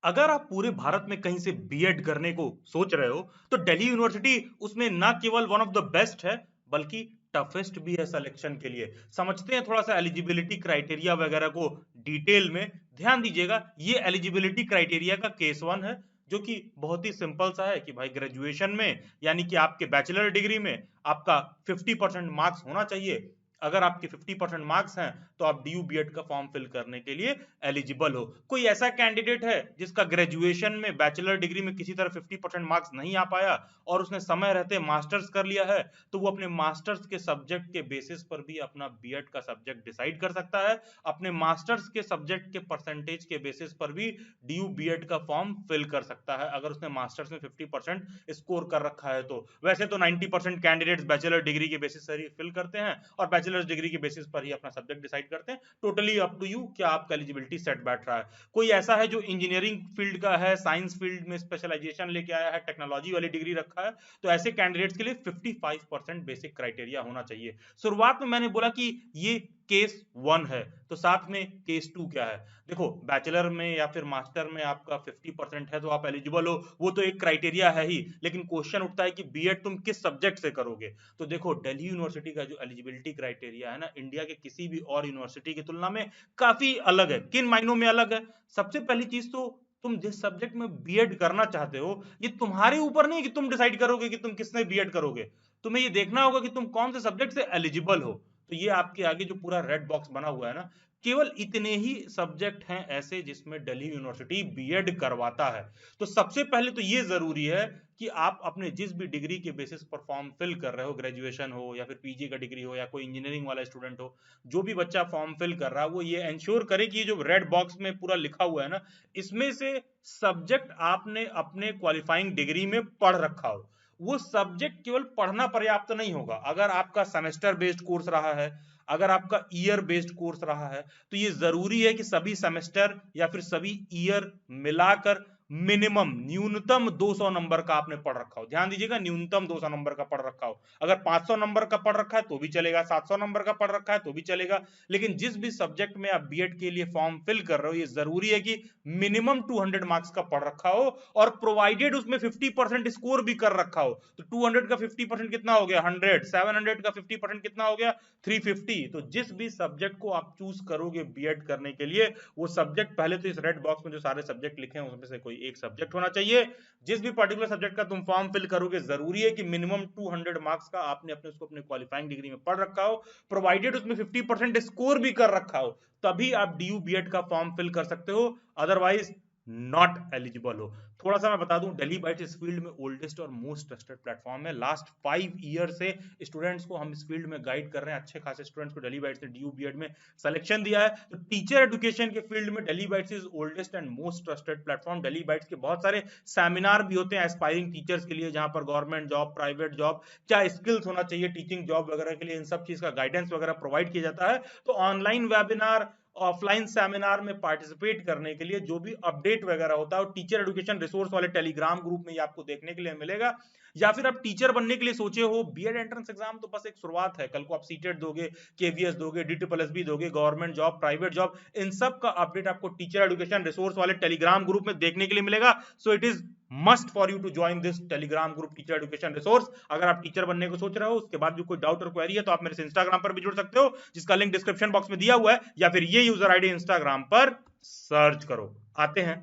अगर आप पूरे भारत में कहीं से बीएड करने को सोच रहे हो तो दिल्ली यूनिवर्सिटी उसमें ना केवल वन ऑफ द बेस्ट है बल्कि टफेस्ट भी है सिलेक्शन के लिए। समझते हैं थोड़ा सा एलिजिबिलिटी क्राइटेरिया वगैरह को डिटेल में। ध्यान दीजिएगा, ये एलिजिबिलिटी क्राइटेरिया का केस वन है जो कि बहुत ही सिंपल सा है कि भाई ग्रेजुएशन में यानी कि आपके बैचलर डिग्री में आपका 50% मार्क्स होना चाहिए। अगर आपके 50% मार्क्स हैं तो आप डीयू बीएड का फॉर्म फिल करने के लिए एलिजिबल हो। कोई ऐसा कैंडिडेट है जिसका ग्रेजुएशन में बैचलर डिग्री में किसी तरह 50% मार्क्स नहीं आ पाया और उसने समय रहते मास्टर्स कर लिया है, तो वो अपने मास्टर्स के सब्जेक्ट के बेसिस पर भी अपना बीएड का सब्जेक्ट डिसाइड कर सकता है। अपने मास्टर्स के सब्जेक्ट के परसेंटेज के बेसिस पर भी डीयू बीएड का फॉर्म फिल कर सकता है अगर उसने मास्टर्स में 50% स्कोर कर रखा है। तो वैसे तो 90% कैंडिडेट्स बैचलर डिग्री के बेसिस पर ही फिल करते हैं और बैचलर्स डिग्री के बेसिस पर ही अपना सब्जेक्ट डिसाइड करते हैं। टोटली अप टू यू क्या आपका एलिजिबिलिटी सेट बैठ रहा है। कोई ऐसा है जो इंजीनियरिंग फील्ड का है, साइंस फील्ड में स्पेशलाइजेशन लेके आया है, टेक्नोलॉजी वाली डिग्री रखा है, तो ऐसे कैंडिडेट्स के लिए 55% बेसिक क्राइटेरिया होना चाहिए। शुरुआत में मैंने बोला कि ये केस वन है, तो साथ में केस टू क्या है। देखो, बैचलर में या फिर मास्टर में आपका 50% है तो आप एलिजिबल हो, वो तो एक क्राइटेरिया है ही, लेकिन क्वेश्चन उठता है कि बीएड तुम किस सब्जेक्ट से करोगे। तो देखो, दिल्ली यूनिवर्सिटी का जो एलिजिबिलिटी क्राइटेरिया है ना, इंडिया के किसी भी और यूनिवर्सिटी की तुलना में काफी अलग है। किन मायनों में अलग है? सबसे पहली चीज तो तुम जिस सब्जेक्ट में बीएड करना चाहते हो, ये तुम्हारे ऊपर नहीं है कि तुम डिसाइड करोगे कि तुम किसमें बीएड करोगे। तुम्हें ये देखना होगा कि तुम कौन से सब्जेक्ट से एलिजिबल हो। तो ये आपके आगे जो पूरा रेड बॉक्स बना हुआ है ना, केवल इतने ही सब्जेक्ट हैं ऐसे जिसमें दिल्ली यूनिवर्सिटी बीएड करवाता है। तो सबसे पहले तो ये जरूरी है कि आप अपने जिस भी डिग्री के बेसिस पर फॉर्म फिल कर रहे हो, ग्रेजुएशन हो या फिर पीजी का डिग्री हो या कोई इंजीनियरिंग वाला स्टूडेंट हो, जो भी बच्चा फॉर्म फिल कर रहा है वो ये इंश्योर करे कि ये जो रेड बॉक्स में पूरा लिखा हुआ है ना, इसमें से सब्जेक्ट आपने अपने क्वालिफाइंग डिग्री में पढ़ रखा हो। वो सब्जेक्ट केवल पढ़ना पर्याप्त नहीं होगा। अगर आपका सेमेस्टर बेस्ड कोर्स रहा है, अगर आपका ईयर बेस्ड कोर्स रहा है, तो ये जरूरी है कि सभी सेमेस्टर या फिर सभी ईयर मिलाकर मिनिमम न्यूनतम 200 नंबर का आपने पढ़ रखा हो। ध्यान दीजिएगा, न्यूनतम 200 नंबर का पढ़ रखा हो। अगर 500 नंबर का पढ़ रखा है तो भी चलेगा, 700 नंबर का पढ़ रखा है तो भी चलेगा। लेकिन जिस भी सब्जेक्ट में आप बीएड के लिए फॉर्म फिल कर रहे हो, ये जरूरी है कि मिनिमम 200 मार्क्स का पढ़ रखा हो और प्रोवाइडेड उसमें 50% स्कोर भी कर रखा हो। तो 200 का 50% कितना हो गया? 100। 700 का 50% कितना हो गया? 350। तो जिस भी सब्जेक्ट को आप चूज करोगे बीएड करने के लिए, वो सब्जेक्ट पहले तो इस रेड बॉक्स में जो सारे सब्जेक्ट लिखे हैं उसमें से कोई एक सब्जेक्ट होना चाहिए। जिस भी पर्टिकुलर सब्जेक्ट का तुम फॉर्म फिल करोगे, जरूरी है कि मिनिमम 200 मार्क्स का आपने अपने उसको अपने क्वालिफाइंग डिग्री में पढ़ रखा हो, प्रोवाइडेड उसमें 50% स्कोर भी कर रखा हो, तभी आप डीयू बीएड का फॉर्म फिल कर सकते हो। अदरवाइज नॉट एलिजिबल हो। थोड़ा सा मैं बता दूं, दिल्ली बाइट्स इस फील्ड में ओल्डेस्ट और मोस्ट ट्रस्टेड प्लेटफॉर्म है। लास्ट 5 ईयर से स्टूडेंट्स को हम इस फील्ड में गाइड कर रहे हैं। अच्छे खासे स्टूडेंट्स को दिल्ली बाइट्स ने डीयू बीएड में सिलेक्शन दिया है। तो टीचर एजुकेशन के फील्ड में Delhi bytes is oldest and most trusted platform. Delhi bytes के बहुत सारे सेमिनार भी होते हैं एस्पायरिंग टीचर्स के लिए, जहां पर गवर्नमेंट जॉब, प्राइवेट जॉब, क्या स्किल्स होना चाहिए टीचिंग जॉब वगैरह के लिए, इन सब चीज का गाइडेंस वगैरह प्रोवाइड किया जाता है। तो ऑनलाइन वेबिनार, ऑफलाइन सेमिनार में पार्टिसिपेट करने के लिए जो भी अपडेट वगैरह होता है, टीचर एजुकेशन रिसोर्स वाले टेलीग्राम ग्रुप में ये आपको देखने के लिए मिलेगा। या फिर आप टीचर बनने के लिए सोचे हो, बीएड एंट्रेंस एग्जाम तो बस एक शुरुआत है। कल को आप सीटेट दोगे, केवीएस दोगे, डीटीपीएसबी दोगे, गवर्नमेंट जॉब, प्राइवेट जॉब, इन सब का अपडेट आपको टीचर एजुकेशन रिसोर्स वाले टेलीग्राम ग्रुप में देखने के लिए मिलेगा। So it is must for you to join this Telegram group teacher education resource. अगर आप टीचर बनने को सोच रहे हो, उसके बाद भी कोई डाउट और क्वेरी है, तो आप मेरे से इंस्टाग्राम पर भी जुड़ सकते हो, जिसका लिंक डिस्क्रिप्शन बॉक्स में दिया हुआ है, या फिर ये यूजर आईडी इंस्टाग्राम पर सर्च करो। आते हैं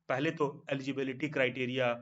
पहले तो एलिजिबिलिटी क्राइटेरिया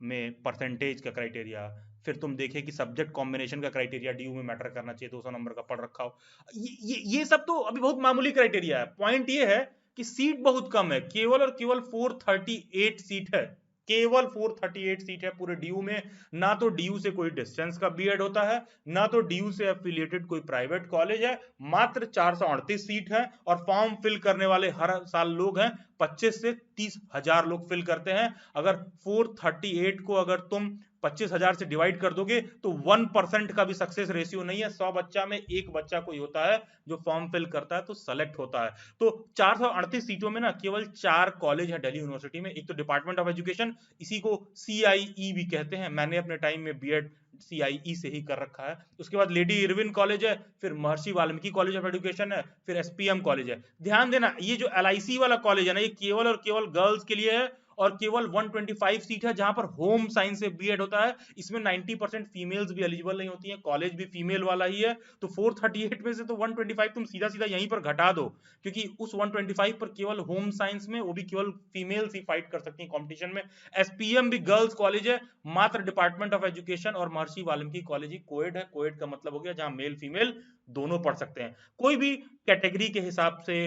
में परसेंटेज का क्राइटेरिया, फिर तुम देखे कि सब्जेक्ट कॉम्बिनेशन का क्राइटेरिया डीयू में मैटर करना चाहिए, 200 नंबर का पढ़ रखा हो। ये सब तो अभी बहुत मामूली क्राइटेरिया है। पॉइंट ये है कि सीट बहुत कम है, केवल और केवल 438 सीट है। केवल 438 सीट है पूरे डीयू में। ना तो डीयू से कोई डिस्टेंस का बीएड होता है, ना तो डीयू से एफिलिएटेड कोई प्राइवेट कॉलेज है। मात्र 438 सीट है और फॉर्म फिल करने वाले हर साल लोग हैं, 25 से 30 हजार लोग फिल करते हैं। अगर 438 को अगर तुम 25,000 से डिवाइड कर दोगे तो 1% का भी सक्सेस रेशियो नहीं है। 100 बच्चा में एक बच्चा कोई होता है जो फॉर्म फिल करता है तो सेलेक्ट होता है। तो 438 सीटों में ना केवल 4 कॉलेज है दिल्ली यूनिवर्सिटी में। एक तो डिपार्टमेंट ऑफ एजुकेशन, इसी को सीआईई भी कहते हैं, मैंने अपने टाइम में बीएड सीआईई से ही कर रखा है। उसके बाद लेडी इरविन कॉलेज है, फिर महर्षि वाल्मीकि कॉलेज ऑफ एजुकेशन है, फिर एसपीएम कॉलेज है। ध्यान देना, ये जो एलआईसी वाला कॉलेज है ना, ये केवल और केवल गर्ल्स के लिए है और केवल 125 सीट है जहां पर होम साइंस से बीएड होता है। इसमें 90% फीमेल्स भी एलिजिबल नहीं होती हैं, कॉलेज भी फीमेल वाला ही है। तो 438 में से तो 125 तुम सीधा सीधा यहीं पर घटा दो, क्योंकि उस 125 पर केवल होम साइंस में वो भी केवल फीमेल्स ही फाइट कर सकती हैं कंपटीशन में। एसपीएम भी गर्ल्स कॉलेज है, मात्र डिपार्टमेंट ऑफ एजुकेशन और महर्षि वाल्मीकि कॉलेज ही कोएड है। कोएड का मतलब हो गया जहां मेल फीमेल दोनों पढ़ सकते हैं। कोई भी कैटेगरी के हिसाब से,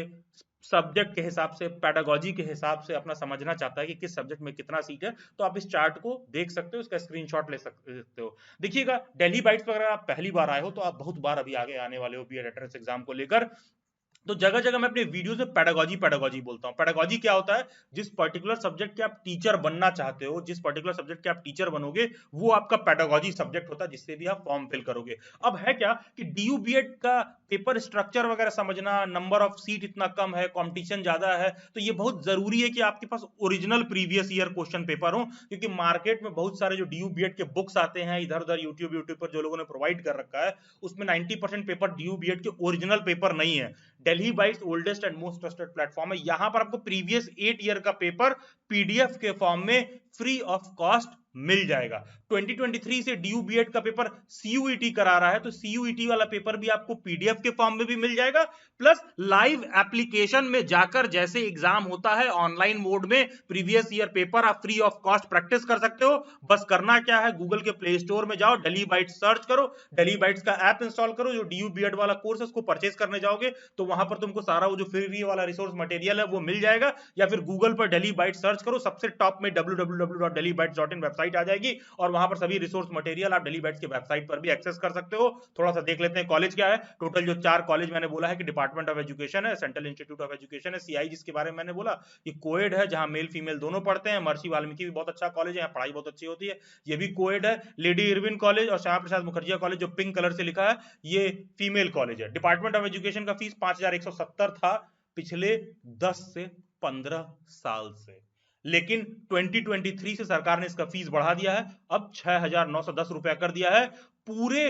सब्जेक्ट के हिसाब से, पेडागोजी के हिसाब से अपना समझना चाहता है कि किस सब्जेक्ट में कितना सीट है, तो आप इस चार्ट को देख सकते हो, इसका स्क्रीनशॉट ले सकते हो। देखिएगा, दिल्ली बाइट्स पर अगर आप पहली बार आए हो तो आप बहुत बार अभी आगे आने वाले हो बीएड एंट्रेंस एग्जाम को लेकर। तो जगह जगह मैं अपने वीडियो से पेडागोजी पेडागोजी बोलता हूं। पेडागोजी क्या होता है? जिस पर्टिकुलर सब्जेक्ट के आप टीचर बनना चाहते हो, जिस पर्टिकुलर सब्जेक्ट के आप टीचर बनोगे, वो आपका पेडागोजी सब्जेक्ट होता है जिससे भी आप फॉर्म फिल करोगे। अब है क्या कि डीयू बीएड का पेपर स्ट्रक्चर वगैरह समझना, नंबर ऑफ सीट इतना कम है, कंपटीशन ज्यादा है, तो ये बहुत जरूरी है कि आपके पास original previous year question paper हो, क्योंकि मार्केट में बहुत सारे जो डीयू बीएड के बुक्स आते हैं इधर उधर यूट्यूब पर जो लोगों ने प्रोवाइड कर रखा है, उसमें 90% पेपर डीयू बीएड के ओरिजिनल पेपर नहीं है। Delhi bytes oldest and most trusted platform है, यहां पर आपको प्रीवियस 8 ईयर का पेपर पीडीएफ के फॉर्म में फ्री ऑफ कॉस्ट मिल जाएगा। 2023 से डीयू बीएड का पेपर सीयूईटी करा रहा है, तो सीयूईटी वाला पेपर भी आपको पीडीएफ के फॉर्म में भी मिल जाएगा, प्लस लाइव एप्लीकेशन में जाकर जैसे एग्जाम होता है ऑनलाइन मोड में प्रीवियस ईयर पेपर आप फ्री ऑफ कॉस्ट प्रैक्टिस कर सकते हो। बस करना क्या है, गूगल के प्ले स्टोर में जाओ, दिल्ली बाइट्स सर्च करो, दिल्ली बाइट्स का ऐप इंस्टॉल करो, जो डीयू बीएड वाला कोर्स है उसको परचेज करने जाओगे तो वहां पर तुमको सारा वो जो फ्री वाला रिसोर्स मटेरियल है वो मिल जाएगा। या फिर गूगल पर दिल्ली बाइट्स सर्च करो, सबसे टॉप में www.delhibytes.in वेबसाइट आ जाएगी और वहां पर सभी रिसोर्स मटेरियल आप दिल्ली बाइट्स के वेबसाइट पर भी एक्सेस कर सकते हो। थोड़ा सा देख लेते हैं कॉलेज क्या है। टोटल जो 4 कॉलेज मैंने बोला है कि डिपार्टमेंट ऑफ एजुकेशन है, सेंट्रल इंस्टीट्यूट ऑफ एजुकेशन है, सीआई जिसके बारे में मैंने बोला कि कोएड है जहां मेल फीमेल दोनों पढ़ते हैं, महर्षि वाल्मीकि भी बहुत अच्छा कॉलेज है, पढ़ाई बहुत अच्छी होती है, ये भी कोएड है। लेडी इरविन कॉलेज और श्यामा प्रसाद मुखर्जी कॉलेज जो पिंक कलर से लिखा है ये फीमेल कॉलेज है। डिपार्टमेंट ऑफ एजुकेशन का फीस 5170 था पिछले 10 से 15 साल से, लेकिन 2023 से सरकार ने इसका फीस बढ़ा दिया है, अब 6,910 रुपया कर दिया है। पूरे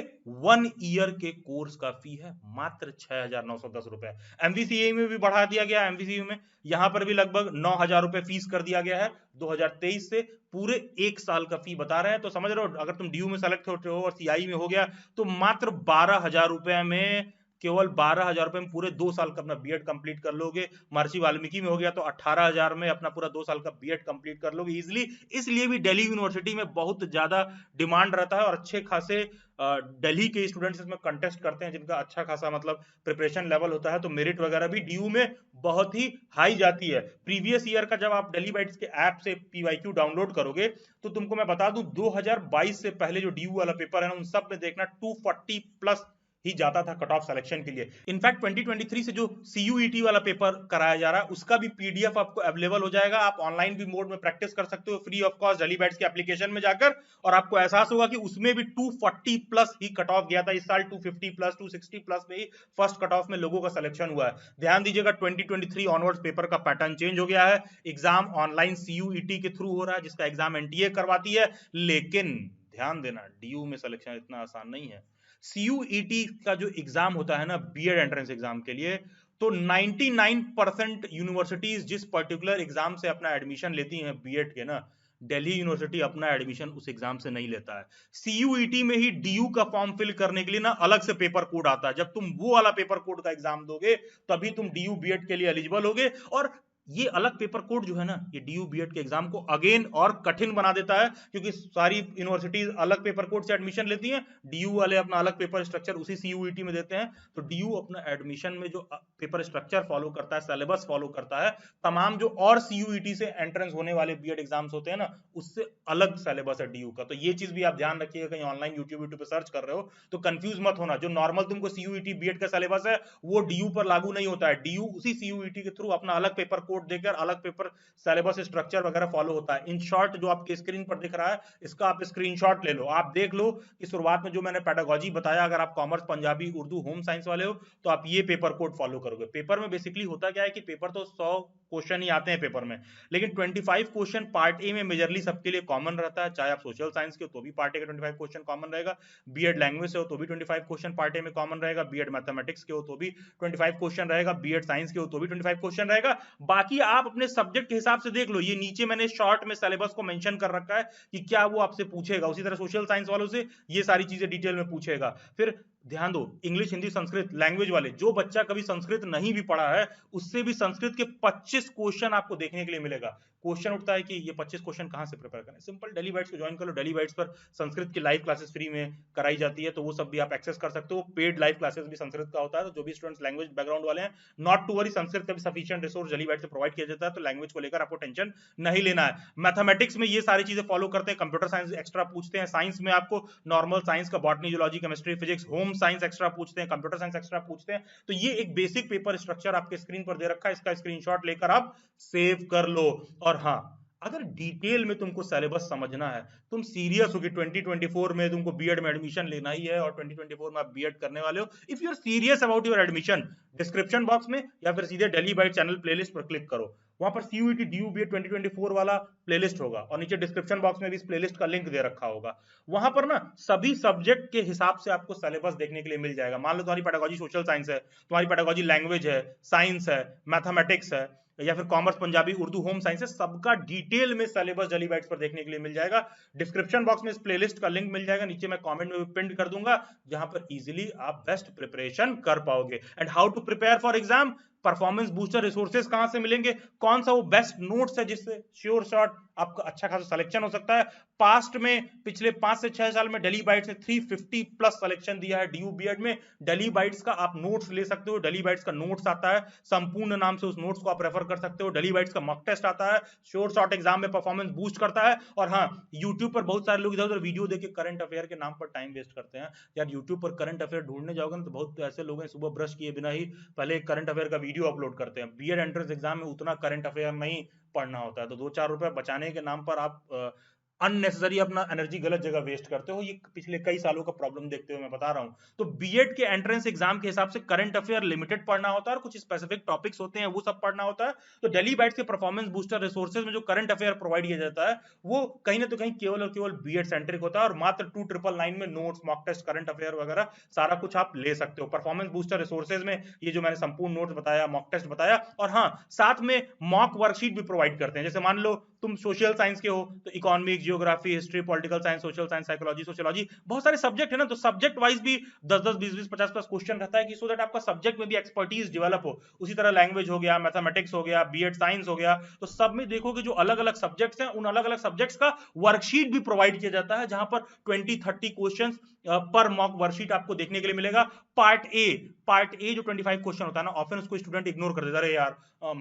1 ईयर के कोर्स का फी है मात्र 6,910 रुपए। एमवीसीए में भी बढ़ा दिया गया, एमवीसीए में यहां पर भी लगभग 9,000 रुपए फीस कर दिया गया है 2023 से। पूरे 1 साल का फी बता रहे हैं, तो समझ रहे हो अगर तुम डीयू में सेलेक्ट होते हो और सीआई में हो गया तो मात्र 12,000 रुपए में, केवल 12,000 रुपए में पूरे 2 साल का अपना बीएड कंप्लीट कर लोगे। महर्षि वाल्मीकि में हो गया तो 18,000 में अपना पूरा 2 साल का बीएड कंप्लीट कर लोगे इजिली। इसलिए भी दिल्ली यूनिवर्सिटी में बहुत ज्यादा डिमांड रहता है और अच्छे खासे दिल्ली के स्टूडेंट्स इसमें कंटेस्ट करते हैं जिनका अच्छा खासा मतलब प्रिपरेशन लेवल होता है, तो मेरिट वगैरह भी डीयू में बहुत ही हाई जाती है। प्रीवियस ईयर का जब आप दिल्ली बाइट्स के ऐप से पीवाईक्यू डाउनलोड करोगे तो तुमको मैं बता दूं 2022 से पहले जो डीयू वाला पेपर है ना उन सब में देखना 240 प्लस ही जाता था कट ऑफ सिलेक्शन के लिए। इनफैक्ट 2023 से जो सीयूईटी वाला पेपर कराया जा रहा है उसका भी पीडीएफ आपको अवेलेबल हो जाएगा, आप ऑनलाइन भी मोड में प्रैक्टिस कर सकते हो free of cost Delhi bytes के एप्लीकेशन में जाकर, और आपको एहसास होगा कि उसमें भी 240 प्लस ही कट ऑफ गया था। इस साल 250 प्लस 260 प्लस में ही फर्स्ट कट ऑफ में लोगों का सिलेक्शन हुआ है। ध्यान दीजिएगा 2023 ऑनवर्ड्स पेपर का पैटर्न चेंज हो गया है, एग्जाम ऑनलाइन सीयूईटी के थ्रू हो रहा है जिसका एग्जाम एनटीए करवाती है, लेकिन ध्यान देना डीयू में सिलेक्शन इतना आसान नहीं है। सीयूईटी का जो एग्जाम होता है ना बीएड एंट्रेंस एग्जाम के लिए, तो 99% यूनिवर्सिटीज जिस पर्टिकुलर एग्जाम से अपना एडमिशन लेती हैं बीएड के ना, दिल्ली यूनिवर्सिटी अपना एडमिशन उस एग्जाम से नहीं लेता है। सीयूईटी में ही डीयू का फॉर्म फिल करने के लिए ना अलग से पेपर कोड आता है, जब तुम वो वाला पेपर कोड का एग्जाम दोगे तभी तुम डीयू बीएड के लिए एलिजिबल होगे। और ये अलग पेपर कोड जो है ना ये डीयू बीएड के एग्जाम को अगेन और कठिन बना देता है, क्योंकि सारी यूनिवर्सिटीज अलग पेपर कोड से एडमिशन लेती हैं, डीयू वाले अपना अलग पेपर स्ट्रक्चर उसी सीयूईटी में देते हैं। तो डीयू अपना एडमिशन में जो पेपर स्ट्रक्चर फॉलो करता है, सिलेबस फॉलो करता है, तमाम जो और सीयूईटी से एंट्रेंस होने वाले बीएड एग्जाम्स होते हैं ना उससे अलग सिलेबस है डीयू का। तो ये चीज भी आप ध्यान रखिएगा, कहीं ऑनलाइन यूट्यूब पे सर्च कर रहे हो तो कंफ्यूज मत होना, जो नॉर्मल तुमको सीयूईटी बीएड का सिलेबस है वो डीयू पर लागू नहीं होता है। डीयू उसी सीयूईटी के थ्रू अपना अलग पेपर कोड देकर अलग पेपर सिलेबस स्ट्रक्चर वगैरह फॉलो होता है। इन शॉर्ट जो आपके स्क्रीन पर दिख रहा है इसका आप स्क्रीनशॉट ले लो, आप देख लो कि शुरुआत में जो मैंने पेडागोजी बताया, अगर आप commerce, Punjabi, Urdu, home science वाले हो तो आप ये पेपर कोड फॉलो करोगे। पेपर में बेसिकली होता क्या है कि पेपर तो 100 क्वेश्चन ही आते हैं पेपर में, लेकिन 25 क्वेश्चन पार्ट ए में मेजरली सबके लिए कॉमन रहता है। चाहे आप सोशल साइंस के हो तो भी पार्ट ए का 25 क्वेश्चन कॉमन रहेगा, बीएड लैंग्वेज से हो तो भी 25 क्वेश्चन पार्ट ए में कॉमन रहेगा, बीएड मैथमेटिक्स के हो तो भी 25 क्वेश्चन रहेगा, बीएड साइंस के हो तो भी 25 क्वेश्चन रहेगा। बाकी आप अपने सब्जेक्ट के हिसाब से देख लो, ये नीचे मैंने शॉर्ट में सिलेबस को मेंशन कर रखा है कि क्या वो आपसे पूछेगा। उसी तरह सोशल साइंस वालों से ये सारी चीजें डिटेल में पूछेगा। फिर ध्यान दो, इंग्लिश हिंदी संस्कृत लैंग्वेज वाले, जो बच्चा कभी संस्कृत नहीं भी पढ़ा है उससे भी संस्कृत के 25 क्वेश्चन आपको देखने के लिए मिलेगा। क्वेश्चन उठता है कि ये 25 क्वेश्चन कहां से प्रिपेयर करें, सिंपल डेली बाइट्स को ज्वाइन कर लो। डेली बाइट्स पर संस्कृत की लाइव क्लासेस फ्री में कराई जाती है, तो वो सब भी आप एक्सेस कर सकते हो। पेड लाइव क्लासेस भी संस्कृत का होता है, तो जो भी स्टूडेंट्स लैंग्वेज बैकग्राउंड वाले हैं, नॉट टू वरी, संस्कृत का भी सफिशिएंट रिसोर्स डेली बाइट से प्रोवाइड किया जाता है, तो लैंग्वेज को लेकर आपको टेंशन नहीं लेना है। मैथमेटिक्स में ये सारी चीजें फॉलो करते हैं, कंप्यूटर साइंस एक्स्ट्रा पूछते हैं, साइंस में आपको नॉर्मल साइंस का botany zoology chemistry physics home science extra पूछते हैं, कंप्यूटर साइंस एक्स्ट्रा पूछते हैं। तो ये एक बेसिक पेपर स्ट्रक्चर आपके स्क्रीन पर दे रखा है, इसका स्क्रीनशॉट लेकर आप सेव कर लो। और हाँ, अगर डिटेल में तुमको सिलेबस समझना है, तुम सीरियस हो कि 2024 में तुमको बीएड में एडमिशन लेना ही है और 2024 में आप बीएड करने वाले हो, if you are serious about your admission, description box में या फिर सीधे डेली बाइट चैनल प्लेलिस्ट पर क्लिक करो, वहां पर सीयूईटी ड्यू बीएड 2024 वाला प्लेलिस्ट होगा और नीचे डिस्क्रिप्शन बॉक्स में भी इस प्लेलिस्ट का लिंक दे रखा होगा। वहां पर ना सभी सब्जेक्ट के हिसाब से आपको सिलेबस देखने के लिए मिल जाएगा। मान लो तुम्हारी पेडागोजी सोशल साइंस है, तुम्हारी पेडागोजी लैंग्वेज है, साइंस है, मैथमेटिक्स है, या फिर commerce, Punjabi, Urdu, home science है, सबका डिटेल में सिलेबस डेली बाइट्स पर देखने के लिए मिल जाएगा। डिस्क्रिप्शन बॉक्स में इस प्लेलिस्ट का लिंक मिल जाएगा, नीचे मैं कमेंट में पिन कर दूंगा, जहां पर इजीली आप बेस्ट प्रिपरेशन कर पाओगे। And how to prepare for exam, performance booster resources कहां से मिलेंगे, कौन सा वो बेस्ट नोट्स है जिससे श्योर शॉट आपका अच्छा खासा सिलेक्शन हो सकता है। पास्ट में पिछले 5 से 6 साल में डेली बाइट्स ने 350 प्लस सिलेक्शन दिया है ड्यू बीएड में। डेली बाइट्स का आप नोट्स ले सकते हो, डेली बाइट्स का नोट्स आता है संपूर्ण नाम से, उस नोट्स को आप रेफर कर सकते हो। डेली बाइट्स का मॉक टेस्ट आता है, श्योर शॉट एग्जाम में परफॉर्मेंस बूस्ट करता है। और हाँ, यूट्यूब पर बहुत सारे लोग इधर उधर वीडियो देख के करंट अफेयर के नाम पर टाइम वेस्ट करते हैं। यार यूट्यूब पर करंट अफेयर ढूंढने जाओगे ना तो बहुत ऐसे लोग हैं सुबह ब्रश किए बिना ही पहले करंट अफेयर का वीडियो अपलोड करते हैं। बीएड एंट्रेंस एग्जाम में उतना करंट अफेयर नहीं पढ़ना होता है, तो 2-4 रुपए बचाने के नाम पर आप अननेसेसरी अपना एनर्जी गलत जगह वेस्ट करते हो। ये पिछले कई सालों का प्रॉब्लम देखते हुए मैं बता रहा हूं। तो बीएड के एंट्रेंस एग्जाम के हिसाब से करंट अफेयर लिमिटेड पढ़ना होता है और कुछ स्पेसिफिक टॉपिक्स होते हैं वो सब पढ़ना होता है। तो डेली बाइट्स के परफॉर्मेंस बूस्टर रिसोर्सेज में जो करंट अफेयर प्रोवाइड किया जाता है वो कहीं ना तो कहीं केवल और केवल बीएड सेंट्रिक होता है, और मात्र 2999 में notes, mock test, current affair वगैरह सारा कुछ आप ले सकते हो। परफॉर्मेंस बूस्टर रिसोर्सेज में ये जो मैंने संपूर्ण नोट्स बताया, मॉक टेस्ट बताया, और हाँ साथ में मॉक वर्कशीट भी प्रोवाइड करते हैं। जैसे मान लो तुम सोशल साइंस के हो तो economics, geography, history, political science, social science, psychology, sociology, बहुत सारे सब्जेक्ट है ना, तो सब्जेक्ट वाइज भी 10-10, 20-20, 50+ क्वेश्चन रहता है कि सो दैट आपका सब्जेक्ट में भी एक्सपर्टीज डेवलप हो। उसी तरह लैंग्वेज हो गया, मैथमेटिक्स हो गया, बीएड साइंस हो गया, तो सब में देखोगे जो अलग अलग सब्जेक्ट्स हैं उन अलग अलग सब्जेक्ट्स का वर्कशीट भी प्रोवाइड किया जाता है, जहां पर 20-30 क्वेश्चन पर मॉक वर्कशीट आपको देखने के लिए मिलेगा। पार्ट ए जो 25 क्वेश्चन होता है ना, ऑफन उसको स्टूडेंट इग्नोर कर देता है, अरे यार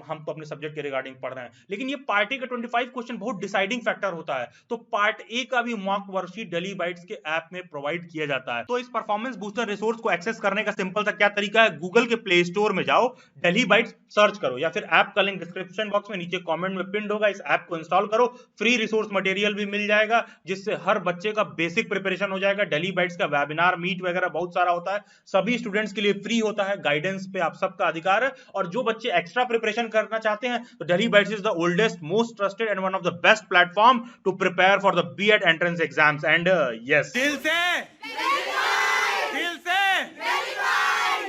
हम तो अपने सब्जेक्ट के रिगार्डिंग पढ़ रहे हैं, लेकिन ये पार्ट ए का 25 क्वेश्चन बहुत डिसाइडिंग फैक्टर होता है। तो पार्ट ए का भी मॉक वर्कशीट डेली बाइट्स के ऐप में प्रोवाइड किया जाता है। तो इस परफॉर्मेंस बूस्टर रिसोर्स को एक्सेस करने का सिंपल सा क्या तरीका है, गूगल के प्ले स्टोर में जाओ, डेली बाइट्स सर्च करो, या फिर ऐप का लिंक डिस्क्रिप्शन बॉक्स में नीचे कमेंट में पिन होगा, इस ऐप को इंस्टॉल करो, फ्री रिसोर्स मटेरियल भी मिल जाएगा जिससे हर बच्चे का बेसिक प्रिपरेशन हो जाएगा। डेली बाइट्स का वेबिनार, मीट वगैरह बहुत सारा होता है, सभी स्टूडेंट्स के लिए फ्री होता है, गाइडेंस पे आप सबका अधिकार है। और जो बच्चे एक्स्ट्रा प्रिपरेशन करना चाहते हैं तो daily bites is the oldest, most trusted and one of the best platform to prepare for the BEd entrance exams. And yes, दिल से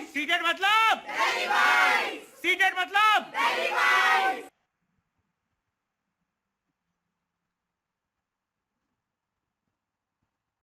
सीटेड मतलब